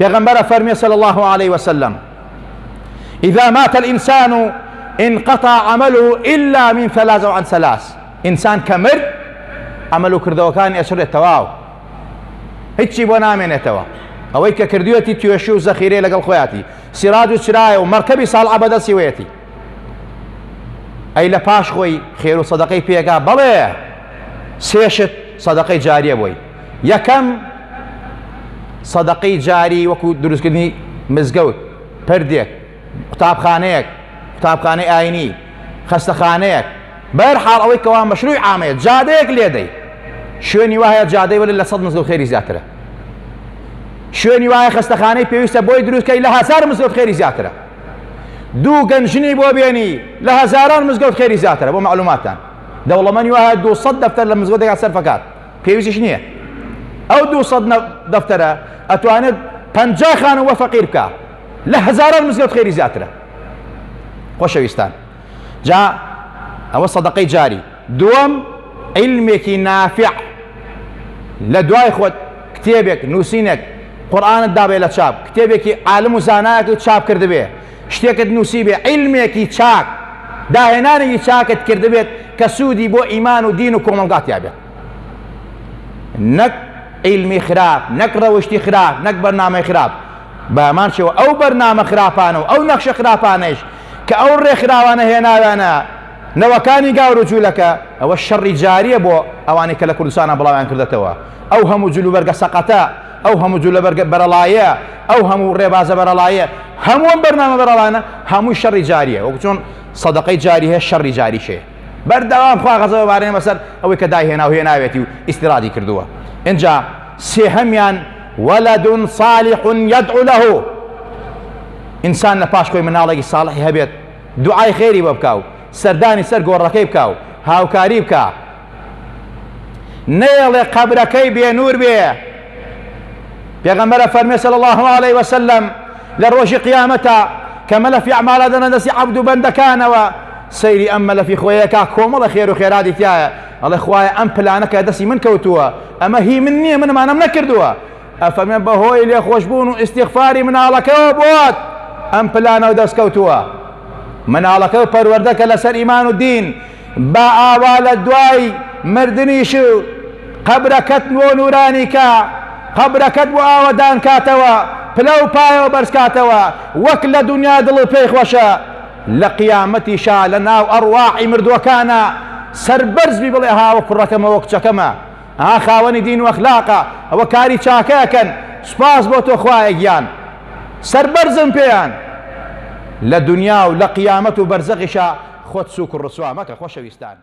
پێغەمبەر فەرمێ صلى الله عليه وسلم إذا مات الإنسان انقطع عمله إلا من ثلاث عن ثلاث. إنسان كمر عمله کردەوەکانی ئەچڕێت تەواو، هیچی بۆ نامێنێتەوە. ئەوەی کە کردوێتی توێشی و زەخیرەی لەگەڵ خۆیاتی، سیراج و چرایە و مەرکەبی ساڵعە بەدەستی وێتی، ئەی لە پاش خۆی خێر و سەدەقەی پێگا بەڵێ سێشت سەدەقەی جاریە بۆی. یەکەم سەدەقەی جاری وەکو دروستکردنی مزگەوت، پردێک، قوتابخانەیەک، قوتابخانەی ئاینی، خەستەخانەیەک، بەهەرحاڵ ئەوەی کەوا مەشروعی عامەیە، جادەیەک لێدەی، شوێنی وایە جادەی وەرە لە 100 مزگەوت خێری زیاترە، شوێنی وایە خەستەخانەی پێویستە بۆی دروستکەی لە 1000 مزگەوت خێری زیاترە، دوو گەنجنی بۆ بێنی لە هەزاران مزگەوت خێری زیاترە. بۆ معلوماتان دەوڵەمەندی وایە 200 دەفتەر لە مزگەوتێکا سەرفەکات، پێویستیش نییە. ئەو 200 دەفتەرە ئەتوانێت 50 خانەوە فەقیر بکە، لە هەزاران مزگەوت خێری زیاترە. خۆشەویستان، جا ئەوە سەدەقەی جاری. دووەم عیلمێکی نافع، لە دوای خۆت کتێبێک، نووسینێک، قورئانت دابێ لە چاپ، کتێبێکی عالم و زانایەکی چاپ کردبێ، شتێکت نووسی بێ، عیلمێکی چاک، داهێنانێکی چاکت کردبێت کە سوودی بۆ ئیمان و دین و کۆمەڵگاتیا بێت. نەک عیلمی خراپ، نەک ڕەوشتی خراپ، نەک بەرنامەی خراپ. بەمان شێوە ئەو بەرنامە خراپانە و ئەو نەخشە خراپانەش کە ئەو ڕێکخراوانە هێناوانە نەوەکانی گاور و جوولەکە، ئەوە شەڕی جاریە بۆ ئەوانەی کە لە کوردستانە بڵاویان کردێتەوە. ئەو هەموو جلوبەرگە سەقەتە، ئەو هەموو جلوبەرگە بەرەڵایە، ئەو هەموو ڕێبازە بەرەڵایە، هەموو بەرنامە بەرەڵانە هەمووی شەڕی جاریە، وەکو چۆن سەدەقەی جاری هەیە شەڕی جاریشەیە. بەردەوام خوا غەزەبە بارێنە بەسەر ئەوەی کە داهێنا و هێناوێتی و ئیسیرادی کردووە. اینجا سێهەمیان وەلەد صالح يدعو له، ئینسان لە پاش خۆی مناڵێکی ساڵحی هەبێت، دوعای خێری بۆ بکاو، سەردانی سەر گۆڕەکەی بکاو، هاوکاری بکە، نەیەڵێ قەبرەکەی بێنوور بێ. پێغەمبەر فەرمێ صلی الله عليه وسلم لە ڕۆژی قیامەتە کە مەلەفی ئەعمالە دەنە دەستی عەبد و بەندەکانەوە، سەیری ئەم مەلەفی خۆیەکە کۆمەڵە خێر و خێراتی تایە، ئەڵێ خوایە ئەم پلانەکە دەستی من کەوتووە، ئەمە هی من نییە، منمانەم نەکردووە. ئەفەرمێ بەهۆی لێخۆشبوون و ئیستیغفاری مناڵەکەەوە بۆت ئەم پلانەوە دەستکەوتووە. مناڵەکە و پەروەردەکە لەسەر ئیمان و دین با ئاوا لە دوای مردنیش و قەبرەکەت بۆ نورانی کە، قەبرەکەت بۆ ئاوەدان کاتەوە، پلە و پایەوە بەرز کاتەوە، وەک لە دنیا دڵ پێی خۆشە، لە قیامەتیشا لە ناو ئەڕواحی مردووەکانە سەربەرز بی بڵێ هاوە کوڕەکەمە وەک کچەکەمە، ئا خاوەنی دین و ئەخلاقە، ئەوە کاری چاکەکەن، سوپاس بۆ تۆ خوایە گیان، سەربەرزم پێیان لە دنیا و لە قیامەت و بەرزەقیشا خۆت سووک و ڕسوا مەکە. خۆشەویستان.